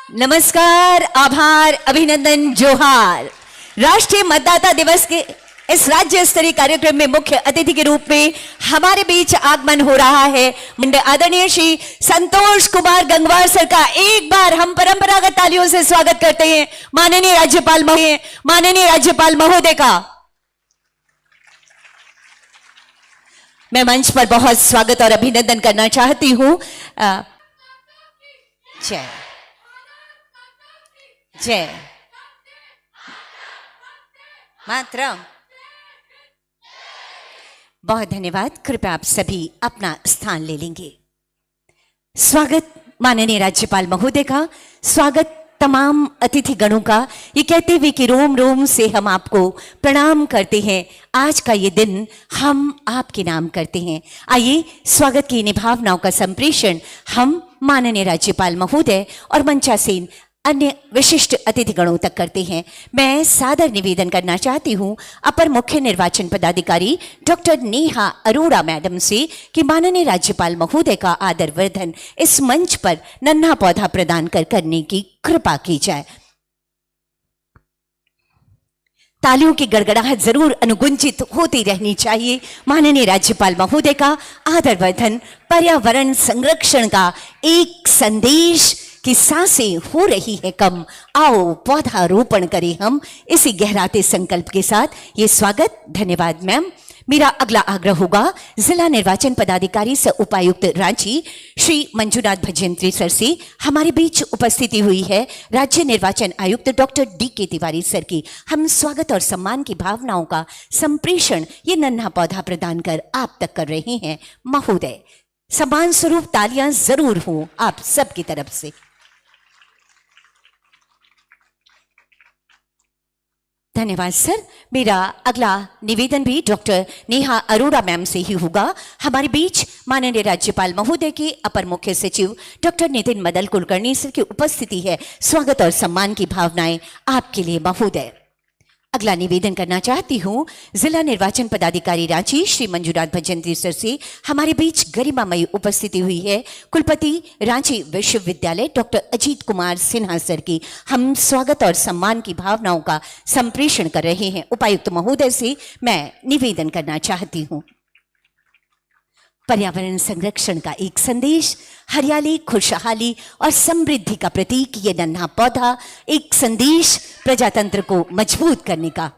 नमस्कार, आभार, अभिनंदन, जोहार। राष्ट्रीय मतदाता दिवस के इस राज्य स्तरीय कार्यक्रम में मुख्य अतिथि के रूप में हमारे बीच आगमन हो रहा है मंडल आदरणीय श्री संतोष कुमार गंगवार सर का। एक बार हम परंपरागत तालियों से स्वागत करते हैं माननीय राज्यपाल महोदय का। मैं मंच पर बहुत स्वागत और अभिनंदन करना चाहती हूं। जय जय मातरम। बहुत धन्यवाद। कृपया आप सभी अपना स्थान ले लेंगे। स्वागत माननीय राज्यपाल महोदय का, स्वागत तमाम अतिथि गणों का, ये कहते हुए कि रोम रोम से हम आपको प्रणाम करते हैं। आज का ये दिन हम आपके नाम करते हैं। आइए स्वागत की इन भावनाओं का संप्रेषण हम माननीय राज्यपाल महोदय और मंचासीन अन्य विशिष्ट अतिथि गणों तक करते हैं। मैं सादर निवेदन करना चाहती हूं अपर मुख्य निर्वाचन पदाधिकारी डॉक्टर नेहा अरोड़ा मैडम से कि माननीय राज्यपाल महोदय का आदर वर्धन इस मंच पर नन्हा पौधा प्रदान करने की कृपा की जाए। तालियों की गड़गड़ाहट जरूर अनुगुंजित होती रहनी चाहिए। माननीय राज्यपाल महोदय का आदर वर्धन पर्यावरण संरक्षण का एक संदेश कि सांसें हो रही है कम, आओ पौधारोपण करें हम, इसी गहराते संकल्प के साथ ये स्वागत। धन्यवाद मैम। मेरा अगला आग्रह होगा जिला निर्वाचन पदाधिकारी सह उपायुक्त रांची श्री मंजुनाथ भजंत्री सर से। हमारे बीच उपस्थिति हुई है राज्य निर्वाचन आयुक्त डॉक्टर डी.के. तिवारी सर की। हम स्वागत और सम्मान की भावनाओं का संप्रेषण ये नन्हा पौधा प्रदान कर आप तक कर रहे हैं। महोदय, सम्मान स्वरूप तालियां जरूर हो आप सबकी तरफ से। धन्यवाद सर। मेरा अगला निवेदन भी डॉक्टर नेहा अरोड़ा मैम से ही होगा। हमारे बीच माननीय राज्यपाल महोदय के अपर मुख्य सचिव डॉक्टर नितिन मदन कुलकर्णी सर की उपस्थिति है। स्वागत और सम्मान की भावनाएं आपके लिए महोदय। अगला निवेदन करना चाहती हूं जिला निर्वाचन पदाधिकारी रांची श्री मंजुनाथ भजंत्री सर से। हमारे बीच गरिमामयी उपस्थिति हुई है कुलपति रांची विश्वविद्यालय डॉक्टर अजीत कुमार सिन्हा सर की। हम स्वागत और सम्मान की भावनाओं का संप्रेषण कर रहे हैं। उपायुक्त महोदय से मैं निवेदन करना चाहती हूं पर्यावरण संरक्षण का एक संदेश, हरियाली, खुशहाली और समृद्धि का प्रतीक ये नन्हा पौधा, एक संदेश प्रजातंत्र को मजबूत करने का।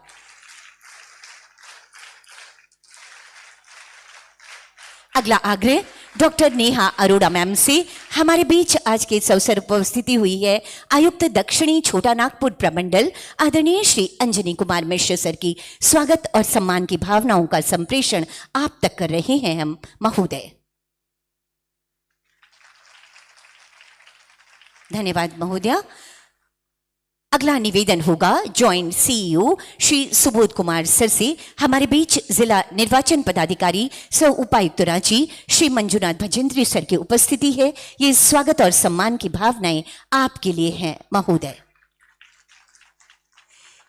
अगला आग्रह डॉक्टर नेहा अरोड़ा मैम से। हमारे बीच आज के इस अवसर पर उपस्थिति हुई है आयुक्त दक्षिणी छोटा नागपुर प्रमंडल आदरणीय श्री अंजनी कुमार मिश्र सर की। स्वागत और सम्मान की भावनाओं का संप्रेषण आप तक कर रहे हैं हम महोदय। धन्यवाद महोदय। अगला निवेदन होगा joint CEO Shri Subodh Kumar sir से। हमारे बीच जिला निर्वाचन पदाधिकारी सह उपायुक्त रांची श्री मंजुनाथ भजंत्री सर की उपस्थिति है। ये स्वागत और सम्मान की भावनाएं आपके लिए हैं महोदय।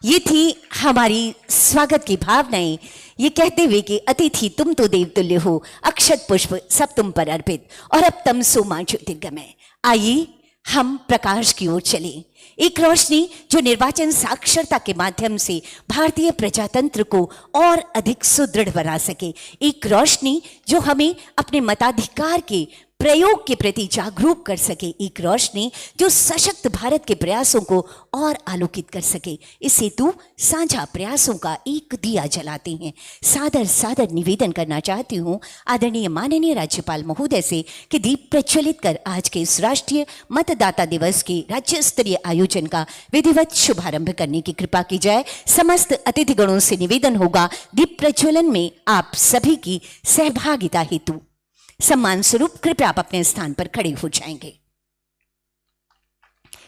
ये थी हमारी स्वागत की भावनाएं, ये कहते हुए कि अतिथि तुम तो देवतुल्य हो, अक्षत पुष्प सब तुम पर अर्पित, और अब तम सो मां ज्योतिर्गमय। आइए हम प्रकाश की ओर चले। एक रोशनी जो निर्वाचन साक्षरता के माध्यम से भारतीय प्रजातंत्र को और अधिक सुदृढ़ बना सके। एक रोशनी जो हमें अपने मताधिकार के प्रयोग के प्रति जागरूक कर सके। एक रोशनी जो सशक्त भारत के प्रयासों को और आलोकित कर सके। इस हेतु साझा प्रयासों का एक दिया जलाते हैं। सादर सादर निवेदन करना चाहती हूँ आदरणीय माननीय राज्यपाल महोदय से कि दीप प्रज्वलित कर आज के इस राष्ट्रीय मतदाता दिवस के राज्य स्तरीय आयोजन का विधिवत शुभारंभ करने की कृपा की जाए। समस्त अतिथिगणों से निवेदन होगा दीप प्रज्वलन में आप सभी की सहभागिता हेतु सम्मान स्वरूप कृपया आप अपने स्थान पर खड़े हो जाएंगे।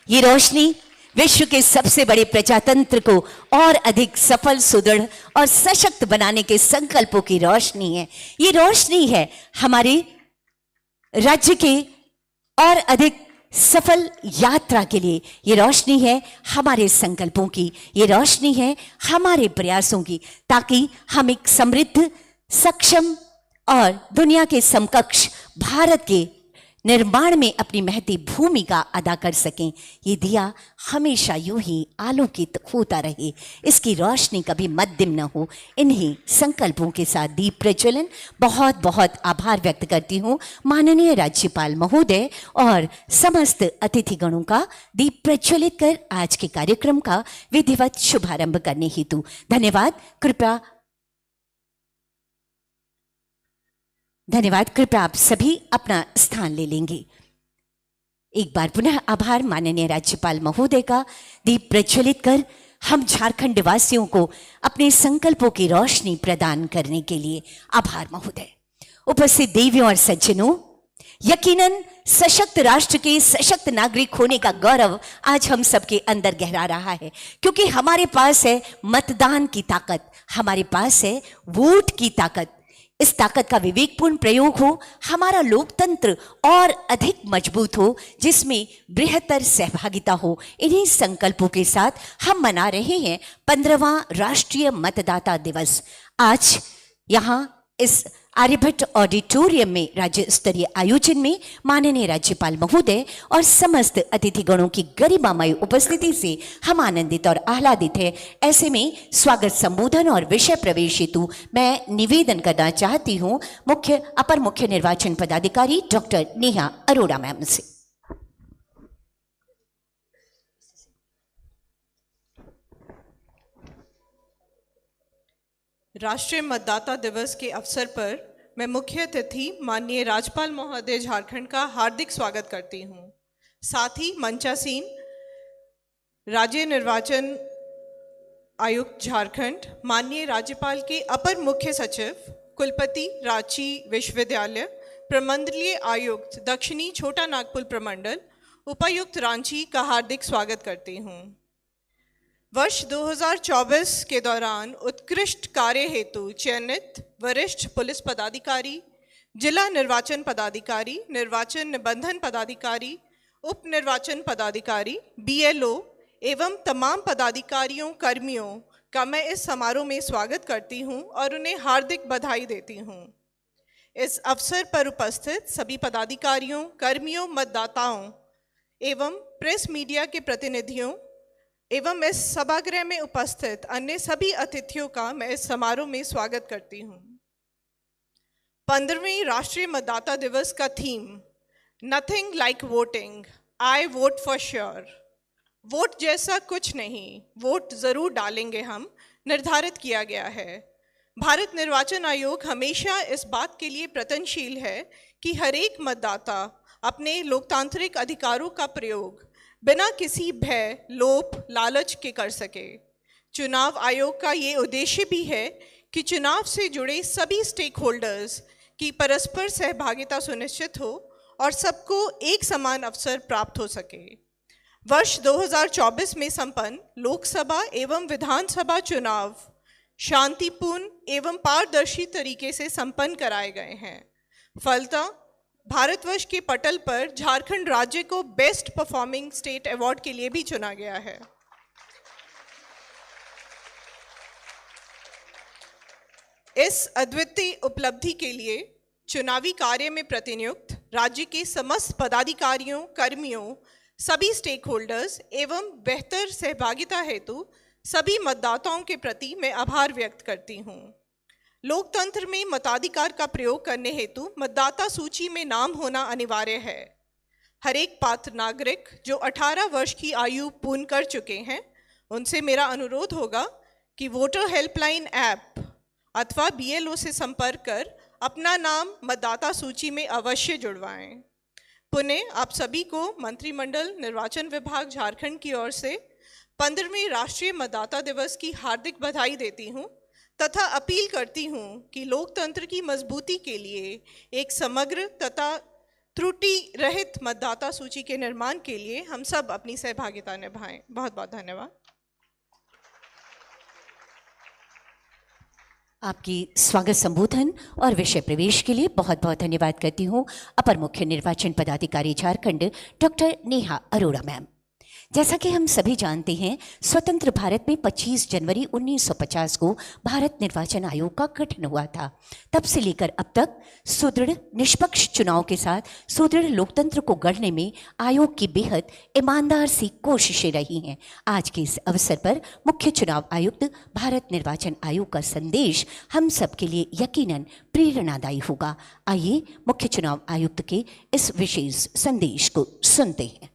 ये रोशनी विश्व के सबसे बड़े प्रजातंत्र को और अधिक सफल, सुदृढ़ और सशक्त बनाने के संकल्पों की रोशनी है। ये रोशनी है हमारे राज्य के और अधिक सफल यात्रा के लिए। ये रोशनी है हमारे संकल्पों की, ये रोशनी है हमारे प्रयासों की, ताकि हम एक समृद्ध, सक्षम और दुनिया के समकक्ष भारत के निर्माण में अपनी महती भूमिका अदा कर सकें। ये दिया हमेशा यूं ही आलोकित होता रहे, इसकी रोशनी कभी मद्दिम न हो। इन्हीं संकल्पों के साथ दीप प्रज्वलन। बहुत बहुत आभार व्यक्त करती हूँ माननीय राज्यपाल महोदय और समस्त अतिथिगणों का दीप प्रज्वलित कर आज के कार्यक्रम का विधिवत शुभारंभ करने हेतु। धन्यवाद। कृपया आप सभी अपना स्थान ले लेंगे। एक बार पुनः आभार माननीय राज्यपाल महोदय का दीप प्रज्वलित कर हम झारखंड वासियों को अपने संकल्पों की रोशनी प्रदान करने के लिए। आभार महोदय। उपस्थित देवियों और सज्जनों, यकीनन सशक्त राष्ट्र के सशक्त नागरिक होने का गौरव आज हम सबके अंदर गहरा रहा है, क्योंकि हमारे पास है मतदान की ताकत, हमारे पास है वोट की ताकत। इस ताकत का विवेकपूर्ण प्रयोग हो, हमारा लोकतंत्र और अधिक मजबूत हो, जिसमें बृहत्तर सहभागिता हो। इन्हीं संकल्पों के साथ हम मना रहे हैं 15वां राष्ट्रीय मतदाता दिवस। आज यहाँ इस आर्यभट्ट ऑडिटोरियम में राज्य स्तरीय आयोजन में माननीय राज्यपाल महोदय और समस्त अतिथिगणों की गरिमामय उपस्थिति से हम आनंदित और आह्लादित हैं। ऐसे में स्वागत संबोधन और विषय प्रवेश हेतु मैं निवेदन करना चाहती हूँ अपर मुख्य निर्वाचन पदाधिकारी डॉक्टर नेहा अरोड़ा मैम से। राष्ट्रीय मतदाता दिवस के अवसर पर मैं मुख्य अतिथि माननीय राज्यपाल महोदय झारखंड का हार्दिक स्वागत करती हूं। साथ ही मंचासीन राज्य निर्वाचन आयुक्त झारखंड, माननीय राज्यपाल के अपर मुख्य सचिव, कुलपति रांची विश्वविद्यालय, प्रमंडलीय आयुक्त दक्षिणी छोटा नागपुर प्रमंडल, उपायुक्त रांची का हार्दिक स्वागत करती हूं। वर्ष 2024 के दौरान उत्कृष्ट कार्य हेतु चयनित वरिष्ठ पुलिस पदाधिकारी, जिला निर्वाचन पदाधिकारी, निर्वाचन निबंधन पदाधिकारी, उप निर्वाचन पदाधिकारी, BLO एवं तमाम पदाधिकारियों कर्मियों का मैं इस समारोह में स्वागत करती हूं और उन्हें हार्दिक बधाई देती हूं। इस अवसर पर उपस्थित सभी पदाधिकारियों, कर्मियों, मतदाताओं एवं प्रेस मीडिया के प्रतिनिधियों एवं इस सभागृह में उपस्थित अन्य सभी अतिथियों का मैं इस समारोह में स्वागत करती हूं। 15वें राष्ट्रीय मतदाता दिवस का theme nothing like voting, I vote for sure. Vote जैसा कुछ नहीं, वोट जरूर डालेंगे हम, निर्धारित किया गया है। भारत निर्वाचन आयोग हमेशा इस बात के लिए प्रयत्नशील है कि हर एक मतदाता अपने लोकतांत्रिक अधिकारों का प्रयोग बिना किसी भय, लोभ, लालच के कर सके। चुनाव आयोग का ये उद्देश्य भी है कि चुनाव से जुड़े सभी स्टेक होल्डर्स की परस्पर सहभागिता सुनिश्चित हो और सबको एक समान अवसर प्राप्त हो सके। वर्ष 2024 में संपन्न लोकसभा एवं विधानसभा चुनाव शांतिपूर्ण एवं पारदर्शी तरीके से संपन्न कराए गए हैं। फलतः भारतवर्ष के पटल पर झारखंड राज्य को बेस्ट परफॉर्मिंग स्टेट अवार्ड के लिए भी चुना गया है। इस अद्वितीय उपलब्धि के लिए चुनावी कार्य में प्रतिनियुक्त राज्य के समस्त पदाधिकारियों, कर्मियों, सभी स्टेक होल्डर्स एवं बेहतर सहभागिता हेतु सभी मतदाताओं के प्रति मैं आभार व्यक्त करती हूँ। लोकतंत्र में मताधिकार का प्रयोग करने हेतु मतदाता सूची में नाम होना अनिवार्य है। हर एक पात्र नागरिक जो 18 वर्ष की आयु पूर्ण कर चुके हैं, उनसे मेरा अनुरोध होगा कि वोटर हेल्पलाइन ऐप अथवा BLO से संपर्क कर अपना नाम मतदाता सूची में अवश्य जुड़वाएं। पुनः आप सभी को मंत्रिमंडल निर्वाचन विभाग झारखंड की ओर से 15वें राष्ट्रीय मतदाता दिवस की हार्दिक बधाई देती हूं तथा अपील करती हूं कि लोकतंत्र की मजबूती के लिए एक समग्र तथा त्रुटि रहित मतदाता सूची के निर्माण के लिए हम सब अपनी सहभागिता निभाएं। बहुत बहुत धन्यवाद। आपकी स्वागत संबोधन और विषय प्रवेश के लिए बहुत बहुत धन्यवाद करती हूँ अपर मुख्य निर्वाचन पदाधिकारी झारखंड डॉक्टर नेहा अरोड़ा मैम। जैसा कि हम सभी जानते हैं, स्वतंत्र भारत में 25 जनवरी 1950 को भारत निर्वाचन आयोग का गठन हुआ था। तब से लेकर अब तक सुदृढ़ निष्पक्ष चुनाव के साथ सुदृढ़ लोकतंत्र को गढ़ने में आयोग की बेहद ईमानदार सी कोशिशें रही हैं। आज के इस अवसर पर मुख्य चुनाव आयुक्त भारत निर्वाचन आयोग का संदेश हम सब के लिए यकीनन प्रेरणादायी होगा। आइए मुख्य चुनाव आयुक्त के इस विशेष संदेश को सुनते हैं।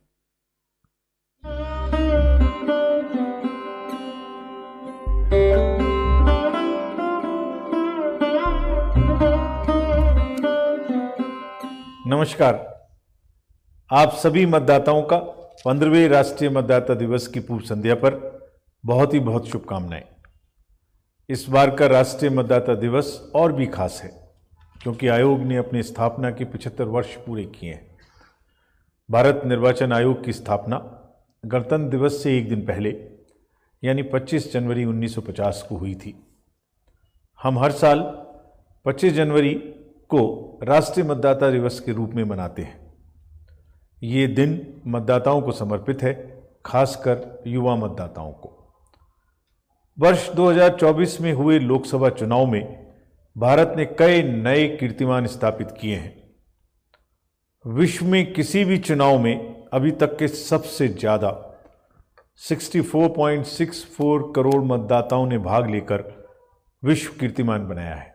नमस्कार। आप सभी मतदाताओं का 15वें राष्ट्रीय मतदाता दिवस की पूर्व संध्या पर बहुत शुभकामनाएं। इस बार का राष्ट्रीय मतदाता दिवस और भी खास है क्योंकि आयोग ने अपनी स्थापना के 75 वर्ष पूरे किए हैं। भारत निर्वाचन आयोग की स्थापना गणतंत्र दिवस से एक दिन पहले यानी 25 जनवरी 1950 को हुई थी। हम हर साल 25 जनवरी को राष्ट्रीय मतदाता दिवस के रूप में मनाते हैं। ये दिन मतदाताओं को समर्पित है, खासकर युवा मतदाताओं को। वर्ष 2024 में हुए लोकसभा चुनाव में भारत ने कई नए कीर्तिमान स्थापित किए हैं। विश्व में किसी भी चुनाव में अभी तक के सबसे ज्यादा 64.64 करोड़ मतदाताओं ने भाग लेकर विश्व कीर्तिमान बनाया है।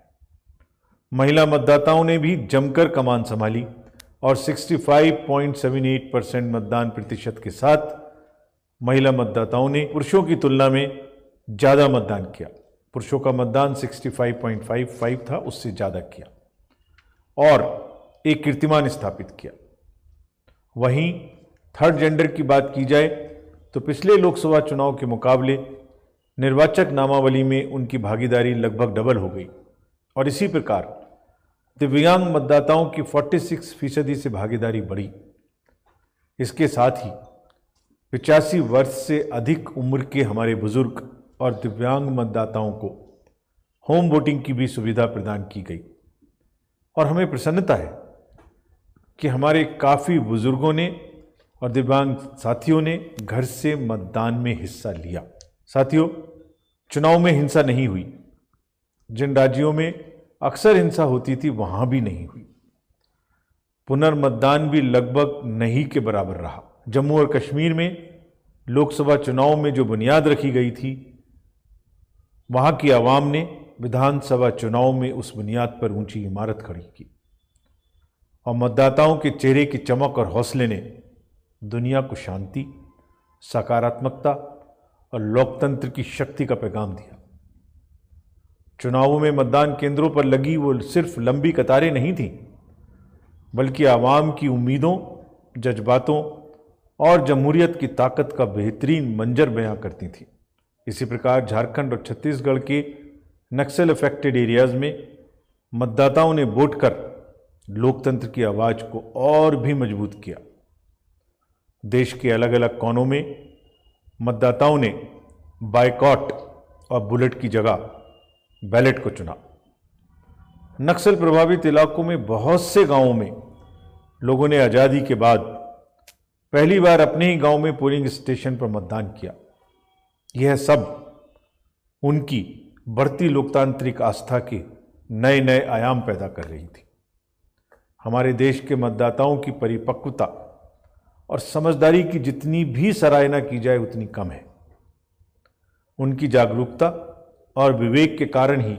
महिला मतदाताओं ने भी जमकर कमान संभाली और 65.78% मतदान प्रतिशत के साथ महिला मतदाताओं ने पुरुषों की तुलना में ज़्यादा मतदान किया। पुरुषों का मतदान 65.55 था, उससे ज़्यादा किया और एक कीर्तिमान स्थापित किया। वहीं थर्ड जेंडर की बात की जाए तो पिछले लोकसभा चुनाव के मुकाबले निर्वाचक नामावली में उनकी भागीदारी लगभग डबल हो गई और इसी प्रकार दिव्यांग मतदाताओं की 46% से भागीदारी बढ़ी। इसके साथ ही 85 वर्ष से अधिक उम्र के हमारे बुजुर्ग और दिव्यांग मतदाताओं को होम वोटिंग की भी सुविधा प्रदान की गई और हमें प्रसन्नता है कि हमारे काफ़ी बुजुर्गों ने और दिव्यांग साथियों ने घर से मतदान में हिस्सा लिया। साथियों, चुनाव में हिंसा नहीं हुई। जिन राज्यों में अक्सर हिंसा होती थी वहां भी नहीं हुई। पुनर्मतदान भी लगभग नहीं के बराबर रहा। जम्मू और कश्मीर में लोकसभा चुनाव में जो बुनियाद रखी गई थी, वहां की आवाम ने विधानसभा चुनाव में उस बुनियाद पर ऊंची इमारत खड़ी की और मतदाताओं के चेहरे की चमक और हौसले ने दुनिया को शांति, सकारात्मकता और लोकतंत्र की शक्ति का पैगाम दिया। चुनावों में मतदान केंद्रों पर लगी वो सिर्फ लंबी कतारें नहीं थीं, बल्कि आवाम की उम्मीदों, जज्बातों और जमहूरियत की ताकत का बेहतरीन मंजर बयां करती थी। इसी प्रकार झारखंड और छत्तीसगढ़ के नक्सल अफेक्टेड एरियाज में मतदाताओं ने वोट कर लोकतंत्र की आवाज को और भी मजबूत किया। देश के अलग अलग कोनों में मतदाताओं ने बायकॉट और बुलेट की जगह बैलेट को चुना। नक्सल प्रभावित इलाकों में बहुत से गांवों में लोगों ने आज़ादी के बाद पहली बार अपने ही गांव में पोलिंग स्टेशन पर मतदान किया। यह सब उनकी बढ़ती लोकतांत्रिक आस्था के नए नए आयाम पैदा कर रही थी। हमारे देश के मतदाताओं की परिपक्वता और समझदारी की जितनी भी सराहना की जाए उतनी कम है। उनकी जागरूकता और विवेक के कारण ही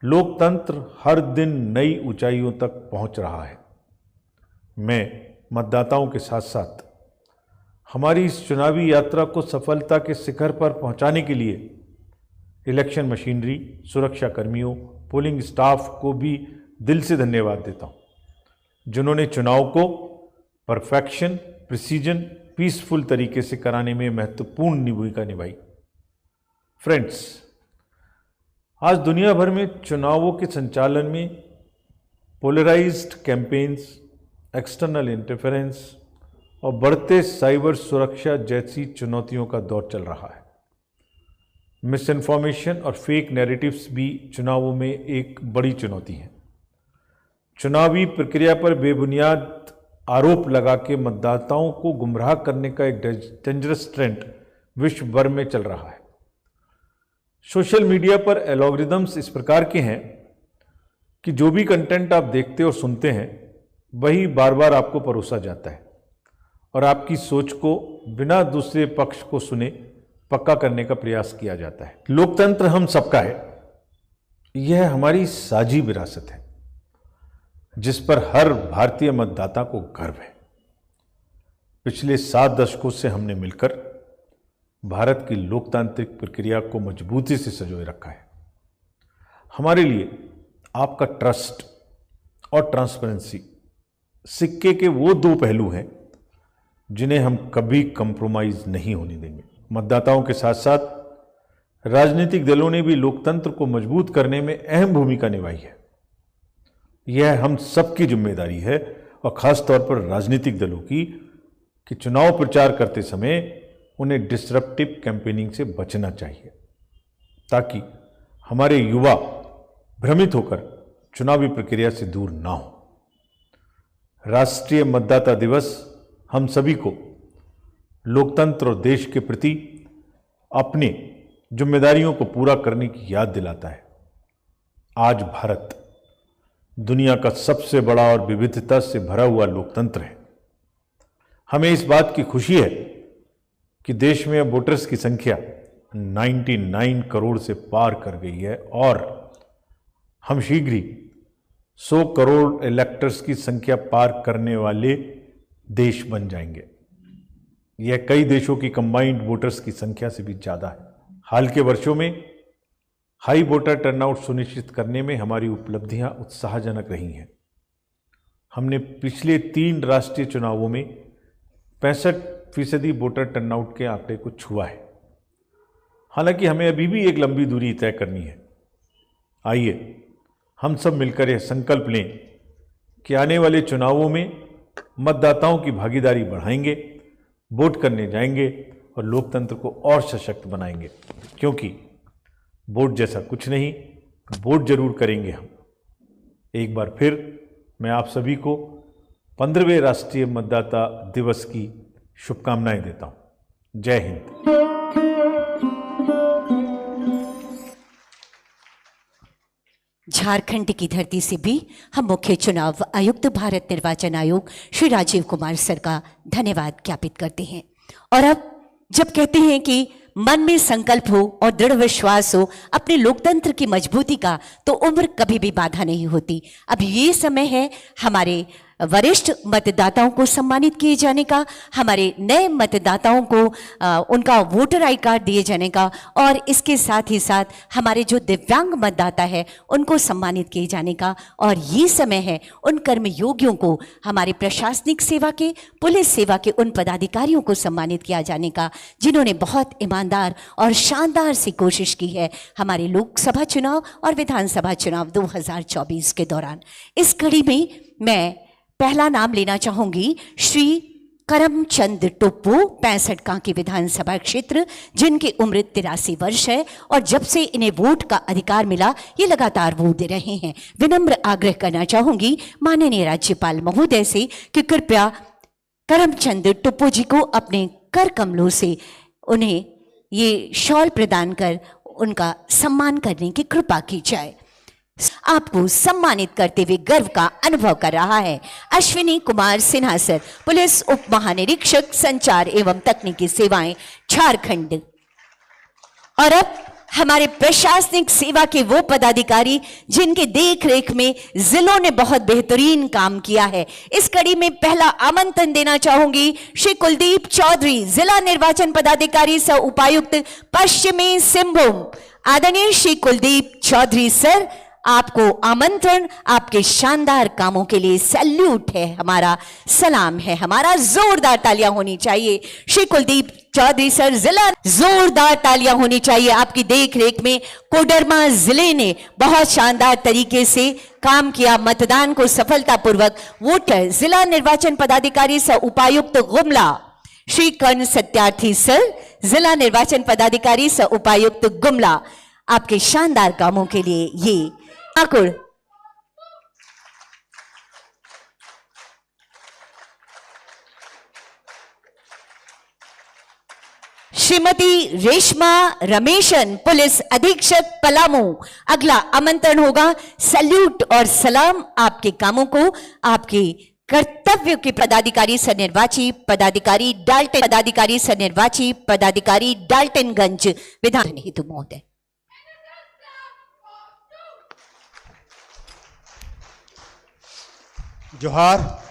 लोकतंत्र हर दिन नई ऊंचाइयों तक पहुंच रहा है। मैं मतदाताओं के साथ साथ हमारी इस चुनावी यात्रा को सफलता के शिखर पर पहुंचाने के लिए इलेक्शन मशीनरी, सुरक्षा कर्मियों, पोलिंग स्टाफ को भी दिल से धन्यवाद देता हूं, जिन्होंने चुनाव को परफेक्शन, प्रिसीजन, पीसफुल तरीके से कराने में महत्वपूर्ण भूमिका निभाई। फ्रेंड्स, आज दुनिया भर में चुनावों के संचालन में पोलराइज्ड कैंपेन्स, एक्सटर्नल इंटरफेरेंस और बढ़ते साइबर सुरक्षा जैसी चुनौतियों का दौर चल रहा है। मिस इन्फॉर्मेशन और फेक नैरेटिव्स भी चुनावों में एक बड़ी चुनौती है। चुनावी प्रक्रिया पर बेबुनियाद आरोप लगा के मतदाताओं को गुमराह करने का एक डेंजरस ट्रेंड विश्व भर में चल रहा है। सोशल मीडिया पर एल्गोरिदम्स इस प्रकार के हैं कि जो भी कंटेंट आप देखते और सुनते हैं वही बार बार आपको परोसा जाता है और आपकी सोच को बिना दूसरे पक्ष को सुने पक्का करने का प्रयास किया जाता है। लोकतंत्र हम सबका है, यह हमारी साझी विरासत है जिस पर हर भारतीय मतदाता को गर्व है। पिछले 7 दशकों से हमने मिलकर भारत की लोकतांत्रिक प्रक्रिया को मजबूती से संजोए रखा है। हमारे लिए आपका ट्रस्ट और ट्रांसपेरेंसी सिक्के के वो 2 पहलू हैं जिन्हें हम कभी कंप्रोमाइज नहीं होने देंगे। मतदाताओं के साथ साथ राजनीतिक दलों ने भी लोकतंत्र को मजबूत करने में अहम भूमिका निभाई है। यह हम सबकी जिम्मेदारी है और खास तौर पर राजनीतिक दलों की कि चुनाव प्रचार करते समय उन्हें डिसरप्टिव कैंपेनिंग से बचना चाहिए ताकि हमारे युवा भ्रमित होकर चुनावी प्रक्रिया से दूर ना हो। राष्ट्रीय मतदाता दिवस हम सभी को लोकतंत्र और देश के प्रति अपनी जिम्मेदारियों को पूरा करने की याद दिलाता है। आज भारत दुनिया का सबसे बड़ा और विविधता से भरा हुआ लोकतंत्र है। हमें इस बात की खुशी है कि देश में वोटर्स की संख्या 99 करोड़ से पार कर गई है और हम शीघ्र ही 100 करोड़ इलेक्टर्स की संख्या पार करने वाले देश बन जाएंगे। यह कई देशों की कंबाइंड वोटर्स की संख्या से भी ज़्यादा है। हाल के वर्षों में हाई वोटर टर्नआउट सुनिश्चित करने में हमारी उपलब्धियां उत्साहजनक रही हैं। हमने पिछले 3 राष्ट्रीय चुनावों में 65% वोटर टर्नआउट के आंकड़े को छुआ है। हालांकि हमें अभी भी एक लंबी दूरी तय करनी है। आइए हम सब मिलकर यह संकल्प लें कि आने वाले चुनावों में मतदाताओं की भागीदारी बढ़ाएंगे, वोट करने जाएंगे और लोकतंत्र को और सशक्त बनाएंगे, क्योंकि वोट जैसा कुछ नहीं, वोट जरूर करेंगे हम। एक बार फिर मैं आप सभी को 15वें राष्ट्रीय मतदाता दिवस की शुभकामनाएं देता हूं। जय हिंद। झारखंड की धरती से भी हम मुख्य चुनाव आयुक्त भारत निर्वाचन आयोग श्री राजीव कुमार सर का धन्यवाद ज्ञापित करते हैं। और अब जब कहते हैं कि मन में संकल्प हो और दृढ़ विश्वास हो अपने लोकतंत्र की मजबूती का, तो उम्र कभी भी बाधा नहीं होती। अब ये समय है हमारे वरिष्ठ मतदाताओं को सम्मानित किए जाने का, हमारे नए मतदाताओं को उनका वोटर आई कार्ड दिए जाने का, और इसके साथ ही साथ हमारे जो दिव्यांग मतदाता है उनको सम्मानित किए जाने का। और ये समय है उन कर्मयोगियों को, हमारे प्रशासनिक सेवा के, पुलिस सेवा के उन पदाधिकारियों को सम्मानित किया जाने का जिन्होंने बहुत ईमानदार और शानदार सी कोशिश की है हमारे लोकसभा चुनाव और विधानसभा चुनाव 2024 के दौरान। इस कड़ी में मैं पहला नाम लेना चाहूंगी श्री करमचंद टुप्पू, 65 कांकी विधानसभा क्षेत्र, जिनकी उम्र 83 वर्ष है और जब से इन्हें वोट का अधिकार मिला ये लगातार वोट दे रहे हैं। विनम्र आग्रह करना चाहूंगी माननीय राज्यपाल महोदय से कि कृपया करमचंद टुप्पू जी को अपने कर कमलों से उन्हें ये शॉल प्रदान कर उनका सम्मान करने की कृपा की जाए। आपको सम्मानित करते हुए गर्व का अनुभव कर रहा है अश्विनी कुमार सिन्हा सर, पुलिस उप महानिरीक्षक संचार एवं तकनीकी सेवाएं, झारखंड। और अब हमारे प्रशासनिक सेवा के वो पदाधिकारी जिनके देखरेख में जिलों ने बहुत बेहतरीन काम किया है, इस कड़ी में पहला आमंत्रण देना चाहूंगी श्री कुलदीप चौधरी, जिला निर्वाचन पदाधिकारी सह उपायुक्त पश्चिमी सिंहभूम। आदरणीय श्री कुलदीप चौधरी सर, आपको आमंत्रण, आपके शानदार कामों के लिए सैल्यूट है, हमारा सलाम है, हमारा जोरदार तालियां होनी चाहिए। श्री कुलदीप चौधरी सर, जिला जोरदार तालियां होनी चाहिए। आपकी देखरेख में कोडरमा जिले ने बहुत शानदार तरीके से काम किया, मतदान को सफलतापूर्वक वोटर। जिला निर्वाचन पदाधिकारी सह उपायुक्त गुमला श्री कर्ण सत्यार्थी सर, जिला निर्वाचन पदाधिकारी सह उपायुक्त गुमला, आपके शानदार कामों के लिए ये ठाकुर। श्रीमती रेशमा रमेशन, पुलिस अधीक्षक पलामू। अगला आमंत्रण होगा सैल्यूट और सलाम आपके कामों को, आपके कर्तव्य के पदाधिकारी सनिर्वाची पदाधिकारी डाल्टनगंज विधान हेतु महोदय। जोहार।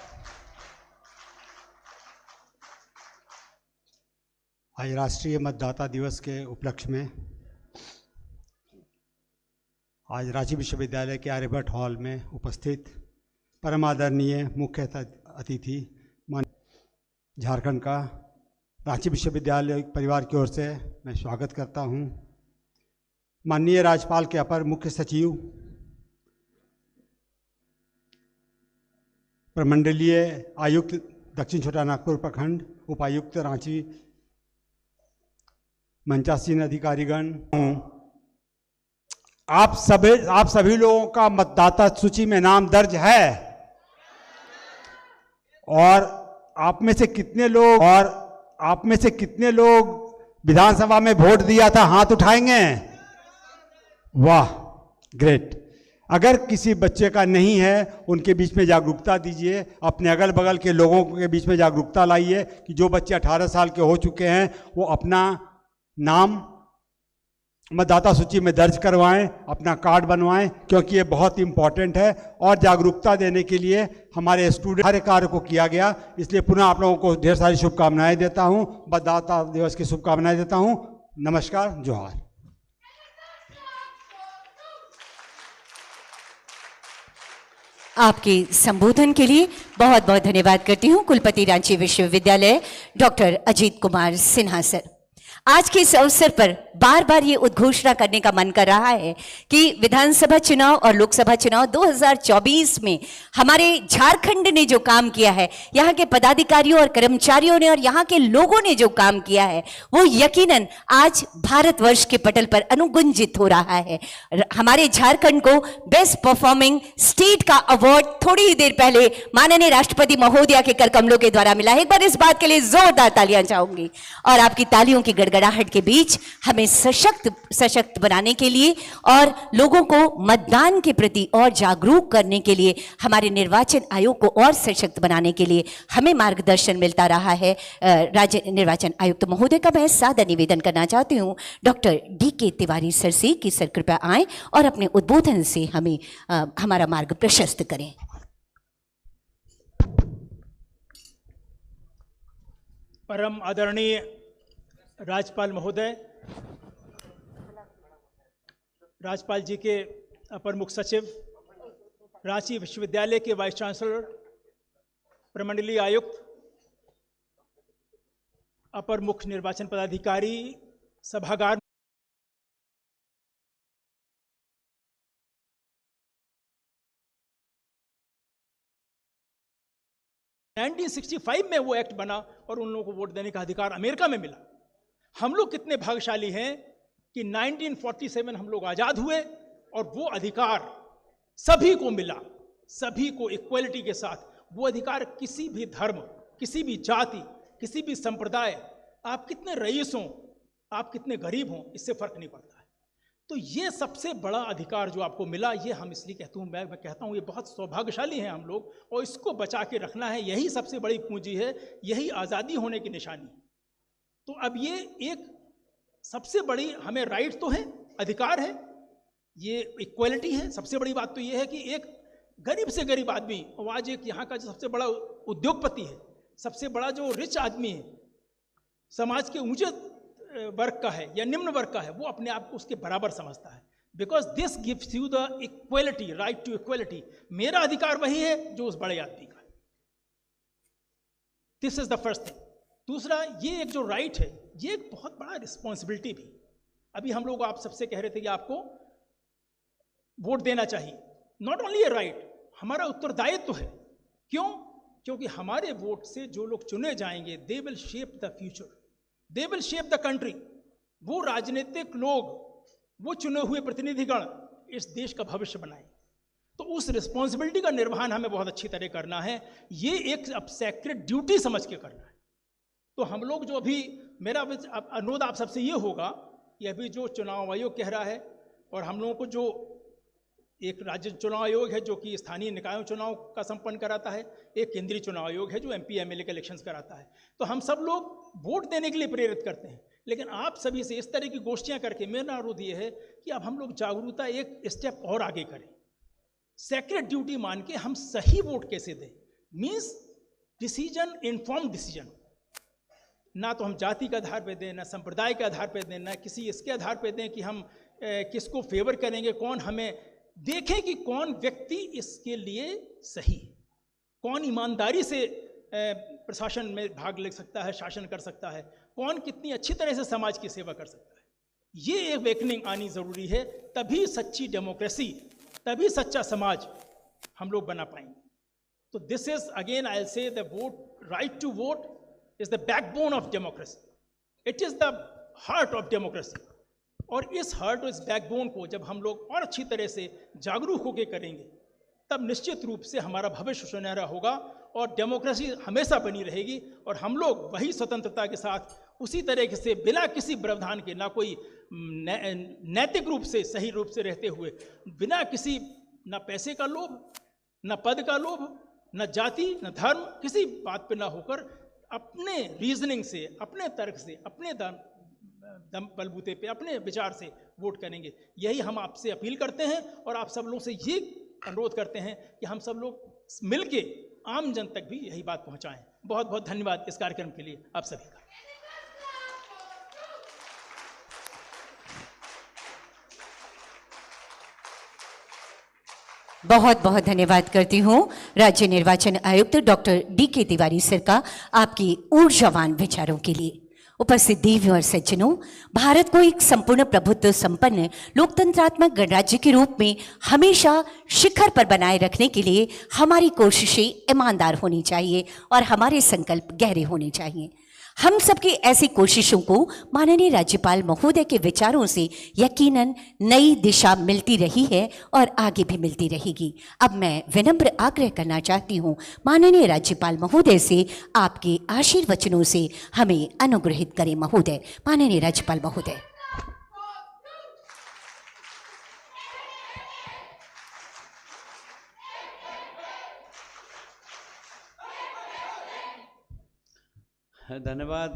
आज राष्ट्रीय मतदाता दिवस के उपलक्ष्य में आज रांची विश्वविद्यालय के आर्यभट्ट हॉल में उपस्थित परम आदरणीय मुख्य अतिथि झारखंड का रांची विश्वविद्यालय परिवार की ओर से मैं स्वागत करता हूं। माननीय राज्यपाल के अपर मुख्य सचिव, प्रमंडलीय आयुक्त दक्षिण छोटानागपुर प्रखंड, उपायुक्त रांची, मंचासीन अधिकारीगण, आप सभी लोगों का मतदाता सूची में नाम दर्ज है। और आप में से कितने लोग विधानसभा में वोट दिया था, हाथ उठाएंगे? वाह, ग्रेट। अगर किसी बच्चे का नहीं है, उनके बीच में जागरूकता दीजिए, अपने अगल बगल के लोगों के बीच में जागरूकता लाइए कि जो बच्चे 18 साल के हो चुके हैं वो अपना नाम मतदाता सूची में दर्ज करवाएं, अपना कार्ड बनवाएं, क्योंकि ये बहुत इंपॉर्टेंट है। और जागरूकता देने के लिए हमारे स्टूडेंट हर कार्य को किया गया, इसलिए पुनः आप लोगों को ढेर सारी शुभकामनाएं देता हूं, मतदाता दिवस की शुभकामनाएं देता हूं। नमस्कार, जोहार। आपके संबोधन के लिए बहुत बहुत धन्यवाद करती हूं कुलपति रांची विश्वविद्यालय डॉक्टर अजीत कुमार सिन्हा सर। आज के इस अवसर पर बार बार ये उद्घोषणा करने का मन कर रहा है कि विधानसभा चुनाव और लोकसभा चुनाव 2024 में हमारे झारखंड ने जो काम किया है, यहाँ के पदाधिकारियों और कर्मचारियों ने और यहाँ के लोगों ने जो काम किया है, वो यकीनन आज भारतवर्ष के पटल पर अनुगुंजित हो रहा है। हमारे झारखंड को बेस्ट परफॉर्मिंग स्टेट का अवार्ड थोड़ी ही देर पहले माननीय राष्ट्रपति महोदया के कर कमलों के द्वारा मिला है। एक बार इस बात के लिए जोरदार तालियां चाहूंगी। और आपकी तालियों की गड़गड़ाहट के बीच हमें सशक्त बनाने के लिए और लोगों को मतदान के प्रति और जागरूक करने के लिए, हमारे निर्वाचन आयोग को और सशक्त बनाने के लिए हमें मार्गदर्शन मिलता रहा है। राज्य निर्वाचन आयुक्त महोदय का मैं सादर निवेदन करना चाहती हूँ डॉक्टर DK तिवारी सर से कि सर कृपया आएं और अपने उद्बोधन से हमें हमारा मार्ग प्रशस्त करें। परम आदरणीय राज्यपाल महोदय, राज्यपाल जी के अपर मुख्य सचिव, रांची विश्वविद्यालय के वाइस चांसलर, प्रमंडलीय आयुक्त, अपर मुख्य निर्वाचन पदाधिकारी, सभागार, नाइनटीन 1965 में वो एक्ट बना और उन लोगों को वोट देने का अधिकार अमेरिका में मिला। हम लोग कितने भाग्यशाली हैं कि 1947 हम लोग आजाद हुए और वो अधिकार सभी को मिला, सभी को इक्वलिटी के साथ। वो अधिकार किसी भी धर्म, किसी भी जाति, किसी भी संप्रदाय, आप कितने रईस हों, आप कितने गरीब हों, इससे फर्क नहीं पड़ता है। तो ये सबसे बड़ा अधिकार जो आपको मिला, ये हम इसलिए कहता हूँ, मैं कहता हूँ ये बहुत सौभाग्यशाली हैं हम लोग, और इसको बचा के रखना है, यही सबसे बड़ी पूंजी है, यही आज़ादी होने की निशानी। तो अब ये एक सबसे बड़ी हमें राइट तो है, अधिकार है, ये इक्वलिटी है। सबसे बड़ी बात तो ये है कि एक गरीब से गरीब आदमी, और आज एक यहाँ का जो सबसे बड़ा उद्योगपति है, सबसे बड़ा जो रिच आदमी है, समाज के ऊंचे वर्ग का है या निम्न वर्ग का है, वो अपने आप को उसके बराबर समझता है। Because this gives you the equality, right to equality. मेरा अधिकार वही है जो उस बड़े आदमी का है। This is the first thing. दूसरा, ये एक जो राइट है, ये एक बहुत बड़ा रिस्पॉन्सिबिलिटी भी। अभी हम लोग आप सबसे कह रहे थे कि आपको वोट देना चाहिए। नॉट ओनली ए राइट, हमारा उत्तरदायित्व है। क्यों? क्योंकि हमारे वोट से जो लोग चुने जाएंगे, they will shape the future, they will shape the country. वो राजनीतिक लोग, वो चुने हुए प्रतिनिधिगण इस देश का भविष्य बनाएंगे। तो उस रिस्पॉन्सिबिलिटी का निर्वहन हमें बहुत अच्छी तरह करना है। ये एक अब सैक्रेड ड्यूटी समझ के करना है। तो हम लोग जो अभी मेरा अनुरोध आप सबसे ये होगा कि अभी जो चुनाव आयोग कह रहा है और हम लोगों को जो एक राज्य चुनाव आयोग है जो कि स्थानीय निकायों चुनाव का संपन्न कराता है, एक केंद्रीय चुनाव आयोग है जो MP MLA के इलेक्शंस कराता है, तो हम सब लोग वोट देने के लिए प्रेरित करते हैं। लेकिन आप सभी से इस तरह की गोष्ठियां करके मेरा अनुरोध ये है कि अब हम लोग जागरूकता एक स्टेप और आगे करें, सेक्रेट ड्यूटी मान के हम सही वोट कैसे दें, मीन्स डिसीजन, इन्फॉर्म डिसीजन, ना तो हम जाति के आधार पर दें, ना संप्रदाय के आधार पर दें, ना किसी इसके आधार पर दें कि हम किसको फेवर करेंगे, कौन हमें देखें कि कौन व्यक्ति इसके लिए सही, कौन ईमानदारी से प्रशासन में भाग ले सकता है, शासन कर सकता है, कौन कितनी अच्छी तरह से समाज की सेवा कर सकता है। ये एक अवेकनिंग आनी जरूरी है, तभी सच्ची डेमोक्रेसी, तभी सच्चा समाज हम लोग बना पाएंगे। तो this is again I will say the vote, right to vote is the backbone of democracy, it is the heart of democracy. और इस हार्ट और इस बैकबोन को जब हम लोग और अच्छी तरह से जागरूक होकर करेंगे, तब निश्चित रूप से हमारा भविष्य सुनहरा होगा और डेमोक्रेसी हमेशा बनी रहेगी। और हम लोग वही स्वतंत्रता के साथ उसी तरीके से बिना किसी व्यवधान के, ना कोई नैतिक रूप से सही रूप से रहते हुए, बिना किसी ना पैसे का लोभ, ना पद का लोभ, ना जाति, ना धर्म, किसी बात पे ना होकर अपने रीजनिंग से, अपने तर्क से, अपने दम बलबूते पे, अपने विचार से वोट करेंगे। यही हम आपसे अपील करते हैं और आप सब लोगों से ये अनुरोध करते हैं कि हम सब लोग मिलके आम जन तक भी यही बात पहुंचाएं। बहुत बहुत धन्यवाद इस कार्यक्रम के लिए आप सभी का। बहुत बहुत धन्यवाद करती हूँ राज्य निर्वाचन आयुक्त डॉक्टर DK तिवारी सर का आपकी ऊर्जावान विचारों के लिए। उपस्थित देवियों और सज्जनों, भारत को एक संपूर्ण प्रभुत्व संपन्न लोकतंत्रात्मक गणराज्य के रूप में हमेशा शिखर पर बनाए रखने के लिए हमारी कोशिशें ईमानदार होनी चाहिए और हमारे संकल्प गहरे होने चाहिए। हम सबकी ऐसी कोशिशों को माननीय राज्यपाल महोदय के विचारों से यकीनन नई दिशा मिलती रही है और आगे भी मिलती रहेगी। अब मैं विनम्र आग्रह करना चाहती हूँ माननीय राज्यपाल महोदय से, आपके आशीर्वचनों से हमें अनुग्रहित करें महोदय। माननीय राज्यपाल महोदय। धन्यवाद।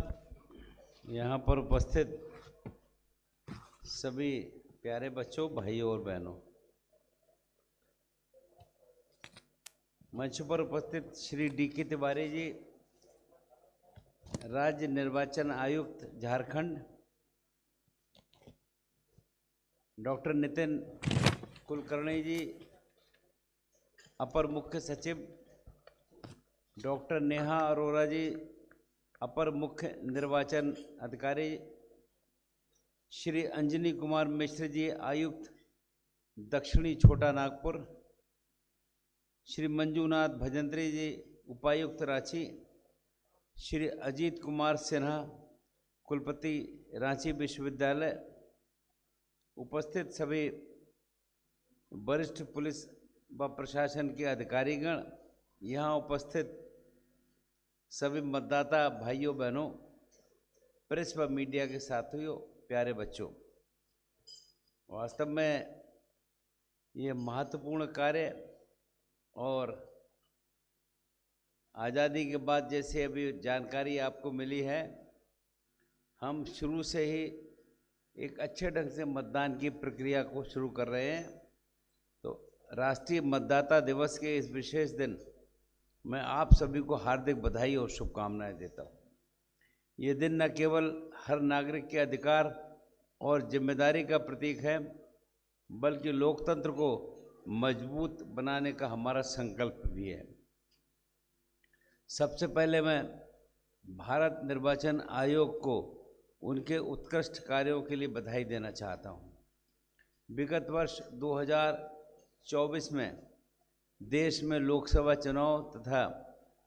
यहाँ पर उपस्थित सभी प्यारे बच्चों, भाइयों और बहनों, मंच पर उपस्थित श्री DK तिवारी जी, राज्य निर्वाचन आयुक्त झारखंड, डॉक्टर नितिन कुलकर्णी जी, अपर मुख्य सचिव, डॉक्टर नेहा अरोरा जी, अपर मुख्य निर्वाचन अधिकारी, श्री अंजनी कुमार मिश्र जी, आयुक्त दक्षिणी छोटा नागपुर, श्री मंजूनाथ भजंत्री जी, उपायुक्त रांची, श्री अजीत कुमार सिन्हा, कुलपति रांची विश्वविद्यालय, उपस्थित सभी वरिष्ठ पुलिस व प्रशासन के अधिकारीगण, यहाँ उपस्थित सभी मतदाता भाइयों बहनों, प्रेस व मीडिया के साथियों, प्यारे बच्चों, वास्तव में ये महत्वपूर्ण कार्य और आज़ादी के बाद जैसे अभी जानकारी आपको मिली है, हम शुरू से ही एक अच्छे ढंग से मतदान की प्रक्रिया को शुरू कर रहे हैं। तो राष्ट्रीय मतदाता दिवस के इस विशेष दिन मैं आप सभी को हार्दिक बधाई और शुभकामनाएं देता हूँ। ये दिन न केवल हर नागरिक के अधिकार और जिम्मेदारी का प्रतीक है, बल्कि लोकतंत्र को मजबूत बनाने का हमारा संकल्प भी है। सबसे पहले मैं भारत निर्वाचन आयोग को उनके उत्कृष्ट कार्यों के लिए बधाई देना चाहता हूँ। विगत वर्ष 2024 में देश में लोकसभा चुनाव तथा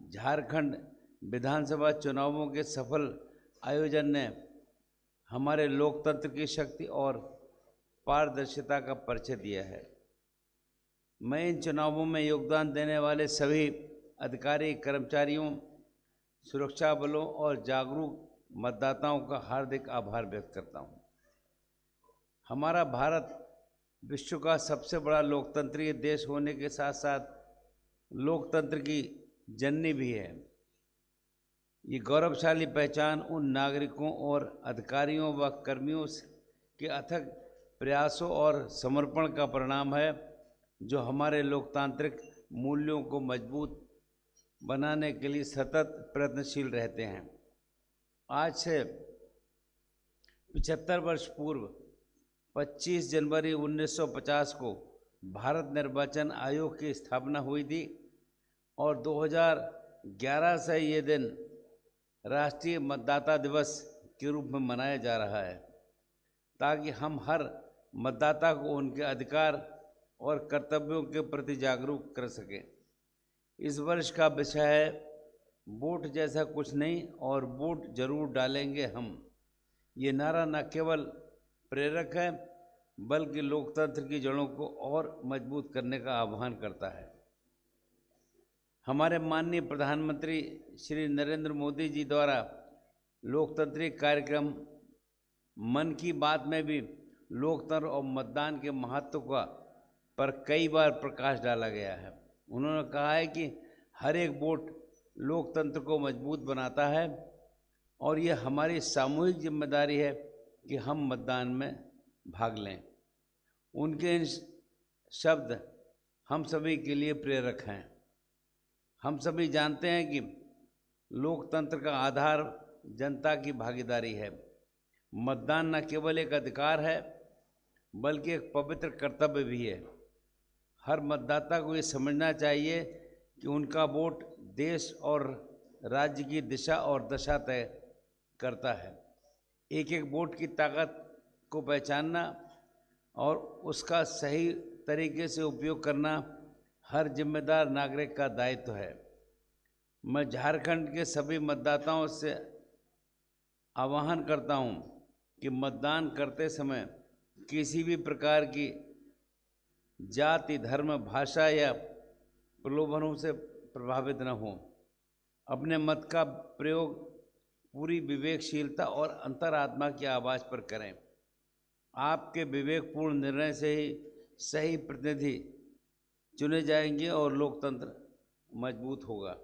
झारखंड विधानसभा चुनावों के सफल आयोजन ने हमारे लोकतंत्र की शक्ति और पारदर्शिता का परिचय दिया है। मैं इन चुनावों में योगदान देने वाले सभी अधिकारी, कर्मचारियों, सुरक्षा बलों और जागरूक मतदाताओं का हार्दिक आभार व्यक्त करता हूं। हमारा भारत विश्व का सबसे बड़ा लोकतंत्रीय देश होने के साथ साथ लोकतंत्र की जननी भी है। ये गौरवशाली पहचान उन नागरिकों और अधिकारियों व कर्मियों के अथक प्रयासों और समर्पण का परिणाम है जो हमारे लोकतांत्रिक मूल्यों को मजबूत बनाने के लिए सतत प्रयत्नशील रहते हैं। आज से 75 वर्ष पूर्व 25 जनवरी 1950 को भारत निर्वाचन आयोग की स्थापना हुई थी और 2011 से ये दिन राष्ट्रीय मतदाता दिवस के रूप में मनाया जा रहा है ताकि हम हर मतदाता को उनके अधिकार और कर्तव्यों के प्रति जागरूक कर सकें। इस वर्ष का विषय है वोट जैसा कुछ नहीं और वोट जरूर डालेंगे हम। ये नारा न केवल प्रेरक है बल्कि लोकतंत्र की जड़ों को और मजबूत करने का आह्वान करता है। हमारे माननीय प्रधानमंत्री श्री नरेंद्र मोदी जी द्वारा लोकतांत्रिक कार्यक्रम मन की बात में भी लोकतंत्र और मतदान के महत्व का पर कई बार प्रकाश डाला गया है। उन्होंने कहा है कि हर एक वोट लोकतंत्र को मजबूत बनाता है और ये हमारी सामूहिक जिम्मेदारी है कि हम मतदान में भाग लें। उनके इन शब्द हम सभी के लिए प्रेरक हैं। हम सभी जानते हैं कि लोकतंत्र का आधार जनता की भागीदारी है। मतदान न केवल एक अधिकार है बल्कि एक पवित्र कर्तव्य भी है। हर मतदाता को ये समझना चाहिए कि उनका वोट देश और राज्य की दिशा और दशा तय करता है। एक एक वोट की ताकत को पहचानना और उसका सही तरीके से उपयोग करना हर जिम्मेदार नागरिक का दायित्व है। मैं झारखंड के सभी मतदाताओं से आह्वान करता हूं कि मतदान करते समय किसी भी प्रकार की जाति, धर्म, भाषा या प्रलोभनों से प्रभावित न हो। अपने मत का प्रयोग पूरी विवेकशीलता और अंतरात्मा की आवाज़ पर करें। आपके विवेकपूर्ण निर्णय से ही सही प्रतिनिधि चुने जाएंगे और लोकतंत्र मजबूत होगा।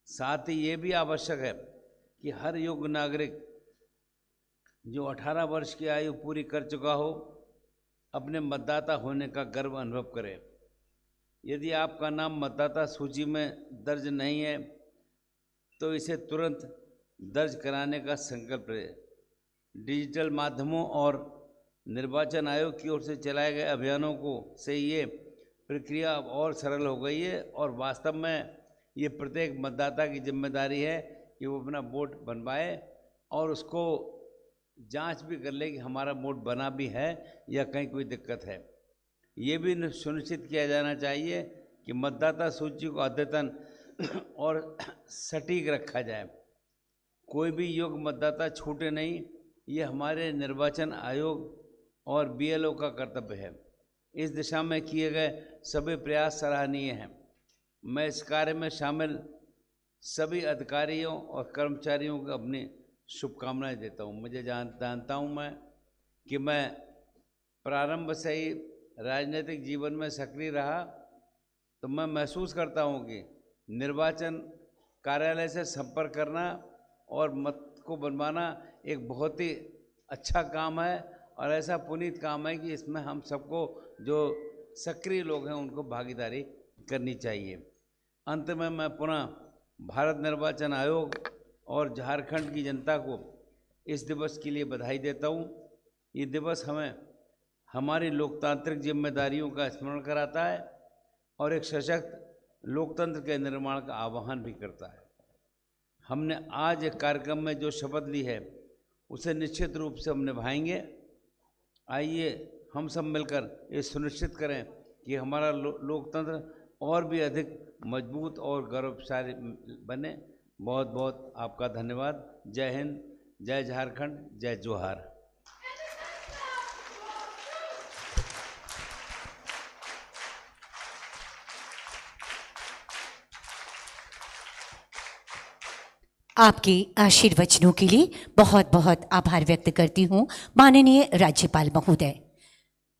साथ ही ये भी आवश्यक है कि हर योग्य नागरिक जो 18 वर्ष की आयु पूरी कर चुका हो अपने मतदाता होने का गर्व अनुभव करे। यदि आपका नाम मतदाता सूची में दर्ज नहीं है तो इसे तुरंत दर्ज कराने का संकल्प लें। डिजिटल माध्यमों और निर्वाचन आयोग की ओर से चलाए गए अभियानों को से ये प्रक्रिया अब और सरल हो गई है और वास्तव में ये प्रत्येक मतदाता की जिम्मेदारी है कि वो अपना वोट बनवाए और उसको जांच भी कर ले कि हमारा वोट बना भी है या कहीं कोई दिक्कत है। ये भी सुनिश्चित किया जाना चाहिए कि मतदाता सूची को अद्यतन और सटीक रखा जाए। कोई भी योग्य मतदाता छूटे नहीं, ये हमारे निर्वाचन आयोग और बीएलओ का कर्तव्य है। इस दिशा में किए गए सभी प्रयास सराहनीय हैं। मैं इस कार्य में शामिल सभी अधिकारियों और कर्मचारियों को अपनी शुभकामनाएं देता हूं। मुझे जानता हूं मैं कि मैं प्रारंभ से ही राजनीतिक जीवन में सक्रिय रहा, तो मैं महसूस करता हूं कि निर्वाचन कार्यालय से संपर्क करना और मत को बनवाना एक बहुत ही अच्छा काम है और ऐसा पुनीत काम है कि इसमें हम सबको जो सक्रिय लोग हैं उनको भागीदारी करनी चाहिए। अंत में मैं पुनः भारत निर्वाचन आयोग और झारखंड की जनता को इस दिवस के लिए बधाई देता हूँ। ये दिवस हमें हमारी लोकतांत्रिक जिम्मेदारियों का स्मरण कराता है और एक सशक्त लोकतंत्र के निर्माण का आह्वान भी करता है। हमने आज एक कार्यक्रम में जो शपथ ली है उसे निश्चित रूप से हम निभाएंगे। आइए हम सब मिलकर ये सुनिश्चित करें कि हमारा लोकतंत्र और भी अधिक मजबूत और गौरवशाली बने। बहुत बहुत आपका धन्यवाद। जय हिंद, जय झारखंड, जय जोहार। आपके आशीर्वचनों के लिए बहुत बहुत आभार व्यक्त करती हूँ माननीय राज्यपाल महोदय।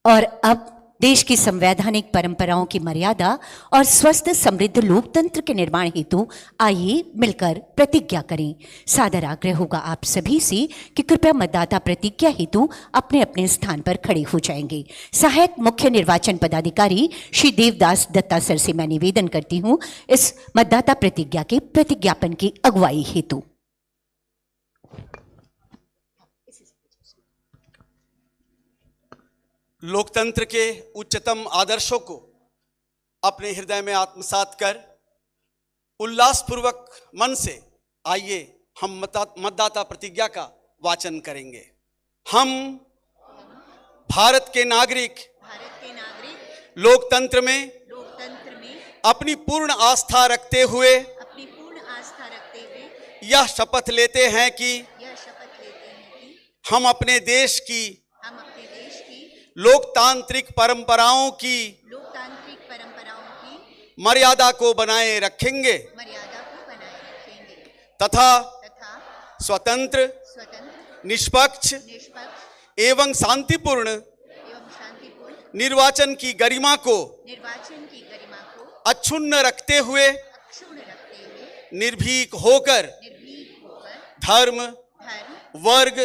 और अब देश की संवैधानिक परंपराओं की मर्यादा और स्वस्थ समृद्ध लोकतंत्र के निर्माण हेतु आइए मिलकर प्रतिज्ञा करें। सादर आग्रह होगा आप सभी से कि कृपया मतदाता प्रतिज्ञा हेतु अपने अपने स्थान पर खड़े हो जाएंगे। सहायक मुख्य निर्वाचन पदाधिकारी श्री देवदास दत्ता सर से मैं निवेदन करती हूँ इस मतदाता प्रतिज्ञा के प्रतिज्ञापन की अगुवाई हेतु। लोकतंत्र के उच्चतम आदर्शों को अपने हृदय में आत्मसात कर उल्लासपूर्वक मन से आइए हम मतदाता प्रतिज्ञा का वाचन करेंगे। हम भारत के नागरिक लोकतंत्र में अपनी पूर्ण आस्था रखते हुए यह शपथ लेते हैं कि हम अपने देश की लोकतांत्रिक परंपराओं की मर्यादा को बनाए रखेंगे तथा स्वतंत्र निष्पक्ष एवं शांतिपूर्ण निर्वाचन की गरिमा को अक्षुण्ण रखते हुए निर्भीक होकर धर्म, वर्ग,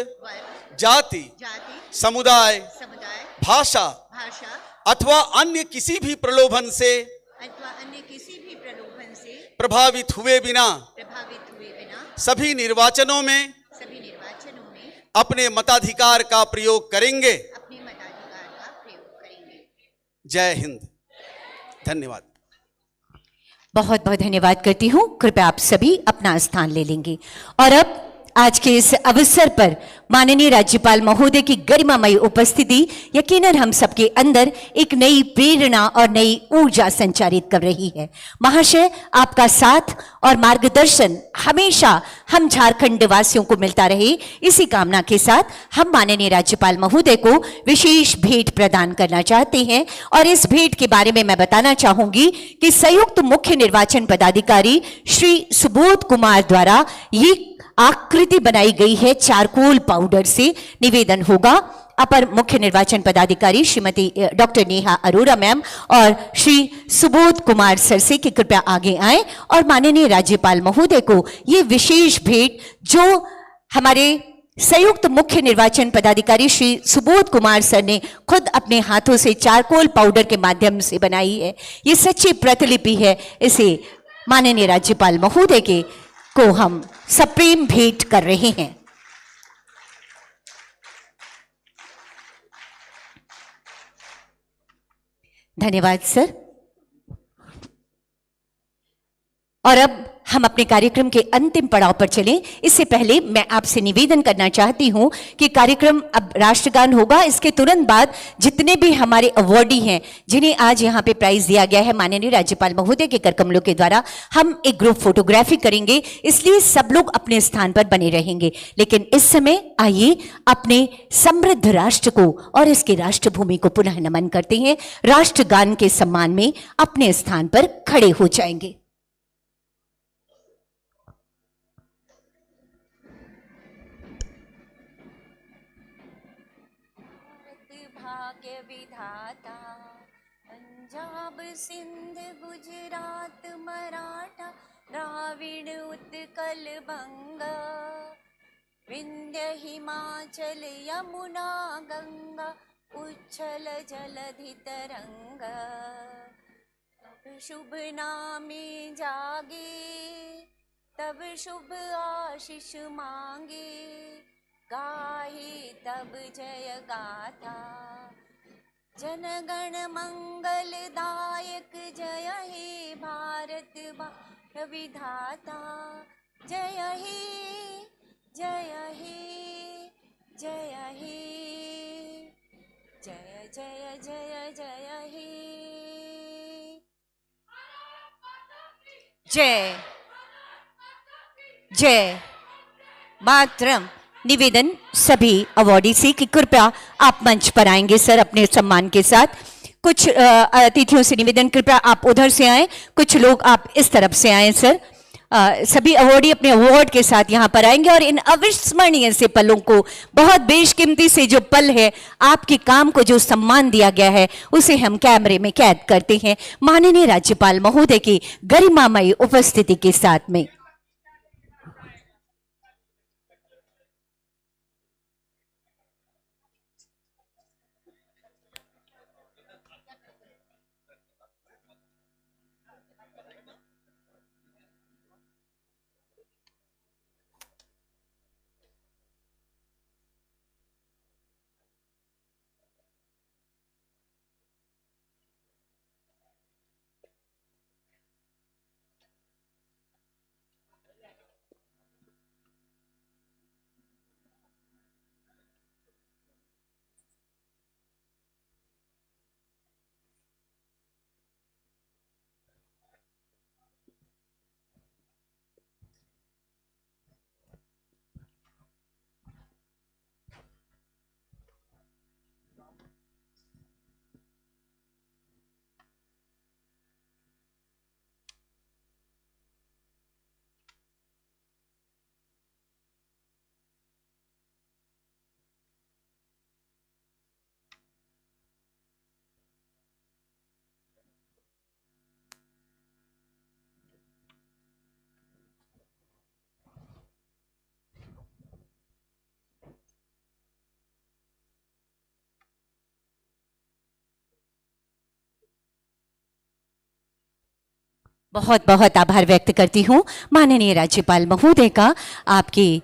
जाति, समुदाय, भाषा अथवा अन्य किसी भी प्रलोभन से प्रभावित हुए बिना सभी निर्वाचनों में अपने मताधिकार का प्रयोग करेंगे। जय हिंद। धन्यवाद। बहुत बहुत धन्यवाद करती हूँ। कृपया आप सभी अपना स्थान ले लेंगे। और अब आज के इस अवसर पर माननीय राज्यपाल महोदय की गरिमामयी उपस्थिति यकीनन हम सबके अंदर एक नई प्रेरणा और नई ऊर्जा संचारित कर रही है। महाशय, आपका साथ और मार्गदर्शन हमेशा हम झारखंड वासियों को मिलता रहे, इसी कामना के साथ हम माननीय राज्यपाल महोदय को विशेष भेंट प्रदान करना चाहते हैं। और इस भेंट के बारे में मैं बताना चाहूंगी कि संयुक्त मुख्य निर्वाचन पदाधिकारी श्री सुबोध कुमार द्वारा ये आकृति बनाई गई है चारकोल पाउडर से। निवेदन होगा अपर मुख्य निर्वाचन पदाधिकारी श्रीमती डॉक्टर नेहा अरोरा मैम और श्री सुबोध कुमार सर से कि कृपया आगे आए और माननीय राज्यपाल महोदय को ये विशेष भेंट जो हमारे संयुक्त मुख्य निर्वाचन पदाधिकारी श्री सुबोध कुमार सर ने खुद अपने हाथों से चारकोल पाउडर के माध्यम से बनाई है, ये सच्ची प्रतिलिपि है। इसे माननीय राज्यपाल महोदय के को हम सप्रेम भेंट कर रहे हैं। धन्यवाद सर। और अब हम अपने कार्यक्रम के अंतिम पड़ाव पर चलें। इससे पहले मैं आपसे निवेदन करना चाहती हूं कि कार्यक्रम अब राष्ट्रगान होगा। इसके तुरंत बाद जितने भी हमारे अवार्डी हैं जिन्हें आज यहां पे प्राइज दिया गया है माननीय राज्यपाल महोदय के करकमलों के द्वारा, हम एक ग्रुप फोटोग्राफी करेंगे, इसलिए सब लोग अपने स्थान पर बने रहेंगे। लेकिन इस समय आइए अपने समृद्ध राष्ट्र को और इसके राष्ट्रभूमि को पुनः नमन करते हैं। राष्ट्रगान के सम्मान में अपने स्थान पर खड़े हो जाएंगे। भाग्य विधाता, पंजाब सिंध गुजरात मराठा द्राविड़ उत्कल बंगा, विंध्य हिमाचल यमुना गंगा उच्छल जलधि तरंगा। तब शुभ नामे जागे, तब शुभ आशीष मांगे, गाहे तब जय गाथा। जनगण मंगलदायक जय हे भारत भाग्य विधाता। जय हे जय हे जय हे जय जय जय जय हे। जय जय मातरम। निवेदन सभी अवार्डी से कि कृपया आप मंच पर आएंगे सर अपने सम्मान के साथ। कुछ अतिथियों से निवेदन, कृपया आप उधर से आएं, कुछ लोग आप इस तरफ से आएं सर। सभी अवॉर्डी अपने अवार्ड के साथ यहाँ पर आएंगे और इन अविस्मरणीय से पलों को, बहुत बेशकीमती से जो पल है, आपके काम को जो सम्मान दिया गया है, उसे हम कैमरे में कैद करते हैं माननीय राज्यपाल महोदय की गरिमामयी उपस्थिति के साथ में। बहुत बहुत आभार व्यक्त करती हूँ माननीय राज्यपाल महोदय का, आपकी